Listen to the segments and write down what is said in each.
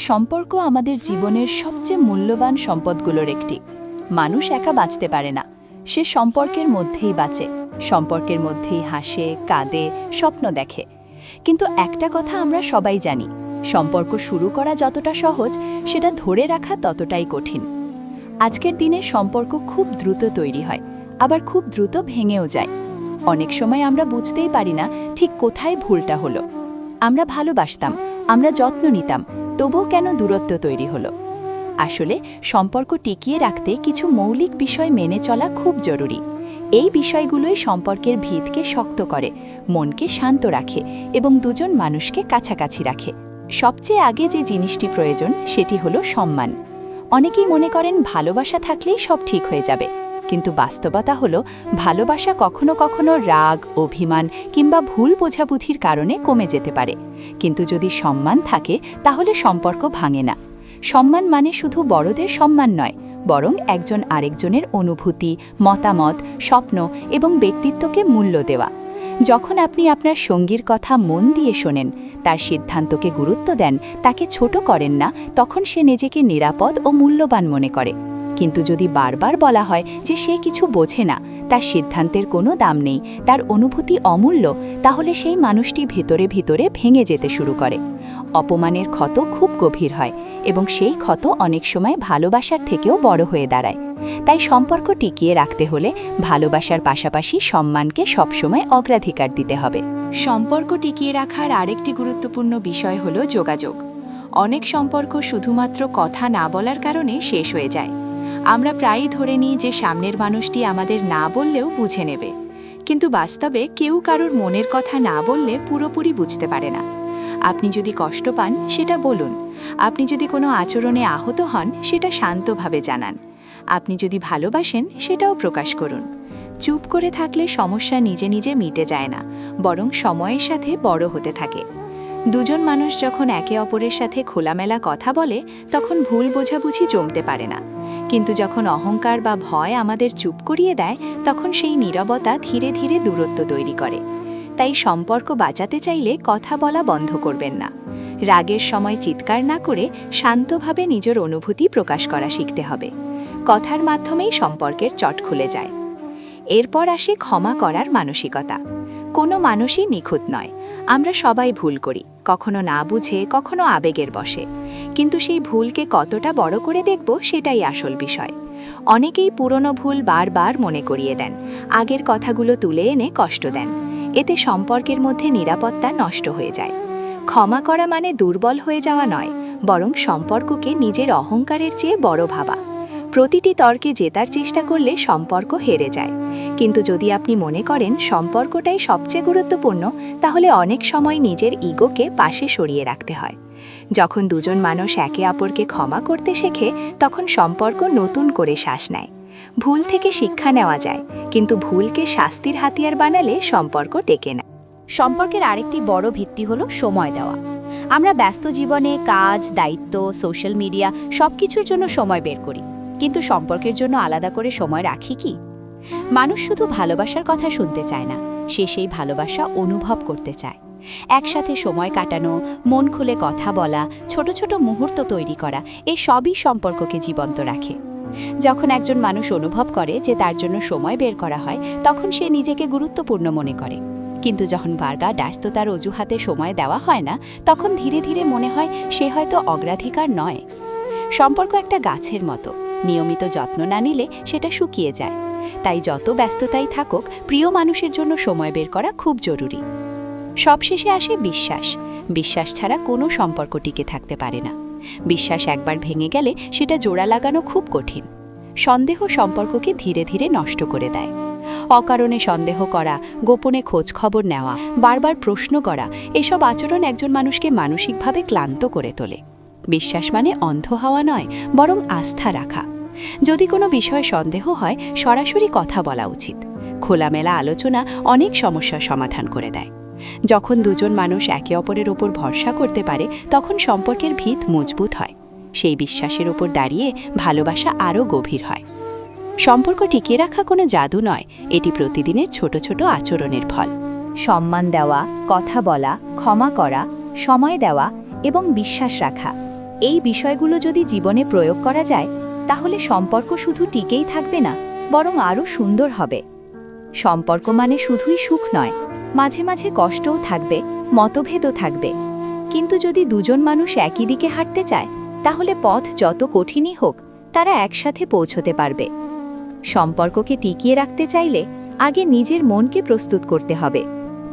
সম্পর্ক আমাদের জীবনের সবচেয়ে মূল্যবান সম্পদগুলোর একটি। মানুষ একা বাঁচতে পারে না, সে সম্পর্কের মধ্যেই বাঁচে, সম্পর্কের মধ্যেই হাসে, কাঁদে, স্বপ্ন দেখে। কিন্তু একটা কথা আমরা সবাই জানি, সম্পর্ক শুরু করা যতটা সহজ, সেটা ধরে রাখা ততটাই কঠিন। আজকের দিনে সম্পর্ক খুব দ্রুত তৈরি হয়, আবার খুব দ্রুত ভেঙেও যায়। অনেক সময় আমরা বুঝতেই পারি না ঠিক কোথায় ভুলটা হলো। আমরা ভালোবাসতাম, আমরা যত্ন নিতাম, তবুও কেন দূরত্ব তৈরি হলো? আসলে সম্পর্ক টিকিয়ে রাখতে কিছু মৌলিক বিষয় মেনে চলা খুব জরুরি। এই বিষয়গুলোই সম্পর্কের ভিতকে শক্ত করে, মনকে শান্ত রাখে এবং দুজন মানুষকে কাছাকাছি রাখে। সবচেয়ে আগে যে জিনিসটি প্রয়োজন সেটি হলো সম্মান। অনেকেই মনে করেন ভালোবাসা থাকলেই সব ঠিক হয়ে যাবে, কিন্তু বাস্তবতা হলো ভালোবাসা কখনো কখনো রাগ, অভিমান কিংবা ভুল বোঝাবুঝির কারণে কমে যেতে পারে। কিন্তু যদি সম্মান থাকে তাহলে সম্পর্ক ভাঙে না। সম্মান মানে শুধু বড়দের সম্মান নয়, বরং একজন আরেকজনের অনুভূতি, মতামত, স্বপ্ন এবং ব্যক্তিত্বকে মূল্য দেওয়া। যখন আপনি আপনার সঙ্গীর কথা মন দিয়ে শোনেন, তার সিদ্ধান্তকে গুরুত্ব দেন, তাকে ছোট করেন না, তখন সে নিজেকে নিরাপদ ও মূল্যবান মনে করে। কিন্তু যদি বারবার বলা হয় যে সে কিছু বোঝে না, তার সিদ্ধান্তের কোনো দাম নেই, তার অনুভূতি অমূল্য, তাহলে সেই মানুষটি ভিতরে ভিতরে ভেঙে যেতে শুরু করে। অপমানের ক্ষত খুব গভীর হয় এবং সেই ক্ষত অনেক সময় ভালোবাসার থেকেও বড় হয়ে দাঁড়ায়। তাই সম্পর্ক টিকিয়ে রাখতে হলে ভালোবাসার পাশাপাশি সম্মানকে সবসময় অগ্রাধিকার দিতে হবে। সম্পর্ক টিকিয়ে রাখার আরেকটি গুরুত্বপূর্ণ বিষয় হলো যোগাযোগ। অনেক সম্পর্ক শুধুমাত্র কথা না বলার কারণে শেষ হয়ে যায়। আমরা প্রায়ই ধরে নিই যে সামনের মানুষটি আমাদের না বললেও বুঝে নেবে, কিন্তু বাস্তবে কেউ কারোর মনের কথা না বললে পুরোপুরি বুঝতে পারে না। আপনি যদি কষ্ট পান সেটা বলুন, আপনি যদি কোনো আচরণে আহত হন সেটা শান্তভাবে জানান, আপনি যদি ভালোবাসেন সেটাও প্রকাশ করুন। চুপ করে থাকলে সমস্যা নিজে নিজে মিটে যায় না, বরং সময়ের সাথে বড় হতে থাকে। দুজন মানুষ যখন একে অপরের সাথে খোলামেলা কথা বলে তখন ভুল বোঝাবুঝি জমতে পারে না। কিন্তু যখন অহংকার বা ভয় আমাদের চুপ করিয়ে দেয়, তখন সেই নীরবতা ধীরে ধীরে দূরত্ব তৈরি করে। তাই সম্পর্ক বাঁচাতে চাইলে কথা বলা বন্ধ করবেন না। রাগের সময় চিৎকার না করে শান্তভাবে নিজের অনুভূতি প্রকাশ করা শিখতে হবে। কথার মাধ্যমেই সম্পর্কের চট খুলে যায়। এরপর আসে ক্ষমা করার মানসিকতা। কোনো মানুষই নিখুঁত নয়, আমরা সবাই ভুল করি, কখনো না বুঝে, কখনো আবেগের বশে। কিন্তু সেই ভুলকে কতটা বড় করে দেখব সেটাই আসল বিষয়। অনেকেই পুরনো ভুল বারবার মনে করিয়ে দেন, আগের কথাগুলো তুলে এনে কষ্ট দেন। এতে সম্পর্কের মধ্যে নিরাপত্তা নষ্ট হয়ে যায়। ক্ষমা করা মানে দুর্বল হয়ে যাওয়া নয়, বরং সম্পর্ককে নিজের অহংকারের চেয়ে বড় ভাবা। প্রতিটি তর্কে জেতার চেষ্টা করলে সম্পর্ক হেরে যায়। কিন্তু যদি আপনি মনে করেন সম্পর্কটাই সবচেয়ে গুরুত্বপূর্ণ, তাহলে অনেক সময় নিজের ইগোকে পাশে সরিয়ে রাখতে হয়। যখন দুজন মানুষ একে অপরকে ক্ষমা করতে শেখে, তখন সম্পর্ক নতুন করে শ্বাস নেয়। ভুল থেকে শিক্ষা নেওয়া যায়, কিন্তু ভুলকে শাস্তির হাতিয়ার বানালে সম্পর্ক টেকে না। সম্পর্কের আরেকটি বড় ভিত্তি হলো সময় দেওয়া। আমরা ব্যস্ত জীবনে কাজ, দায়িত্ব, সোশ্যাল মিডিয়া সবকিছুর জন্য সময় বের করি, কিন্তু সম্পর্কের জন্য আলাদা করে সময় রাখি কি? মানুষ শুধু ভালোবাসার কথা শুনতে চায় না, সে সেই ভালোবাসা অনুভব করতে চায়। একসাথে সময় কাটানো, মন খুলে কথা বলা, ছোট ছোট মুহূর্ত তৈরি করা, এই সবই সম্পর্ককে জীবন্ত রাখে। যখন একজন মানুষ অনুভব করে যে তার জন্য সময় বের করা হয়, তখন সে নিজেকে গুরুত্বপূর্ণ মনে করে। কিন্তু যখন বারবার ব্যস্ততার অজুহাতে সময় দেওয়া হয় না, তখন ধীরে ধীরে মনে হয় সে হয়তো অগ্রাধিকার নয়। সম্পর্ক একটা গাছের মতো, নিয়মিত যত্ন না নিলে সেটা শুকিয়ে যায়। তাই যত ব্যস্ততাই থাকুক, প্রিয় মানুষের জন্য সময় বের করা খুব জরুরি। সবশেষে আসে বিশ্বাস। বিশ্বাস ছাড়া কোনো সম্পর্ক টিকে থাকতে পারে না। বিশ্বাস একবার ভেঙে গেলে সেটা জোড়া লাগানো খুব কঠিন। সন্দেহ সম্পর্ককে ধীরে ধীরে নষ্ট করে দেয়। অকারণে সন্দেহ করা, গোপনে খোঁজ খবর নেওয়া, বারবার প্রশ্ন করা, এসব আচরণ একজন মানুষকে মানসিকভাবে ক্লান্ত করে তোলে। বিশ্বাস মানে অন্ধ হওয়া নয়, বরং আস্থা রাখা। যদি কোনো বিষয়ে সন্দেহ হয়, সরাসরি কথা বলা উচিত। খোলামেলা আলোচনা অনেক সমস্যার সমাধান করে দেয়। যখন দুজন মানুষ একে অপরের ওপর ভরসা করতে পারে, তখন সম্পর্কের ভিত মজবুত হয়। সেই বিশ্বাসের ওপর দাঁড়িয়ে ভালোবাসা আরও গভীর হয়। সম্পর্ক টিকিয়ে রাখা কোনো জাদু নয়, এটি প্রতিদিনের ছোট ছোট আচরণের ফল। সম্মান দেওয়া, কথা বলা, ক্ষমা করা, সময় দেওয়া এবং বিশ্বাস রাখা, এই বিষয়গুলো যদি জীবনে প্রয়োগ করা যায় তাহলে সম্পর্ক শুধু টিকেই থাকবে না, বরং আরও সুন্দর হবে। সম্পর্ক মানে শুধুই সুখ নয়, মাঝে মাঝে কষ্টও থাকবে, মতভেদও থাকবে। কিন্তু যদি দুজন মানুষ একই দিকে হাঁটতে চায় তাহলে পথ যত কঠিনই হোক তারা একসাথে পৌঁছতে পারবে। সম্পর্ককে টিকিয়ে রাখতে চাইলে আগে নিজের মনকে প্রস্তুত করতে হবে,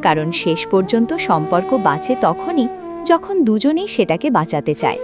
কারণ শেষ পর্যন্ত সম্পর্ক বাঁচে তখনই যখন দুজনেই সেটাকে বাঁচাতে চায়।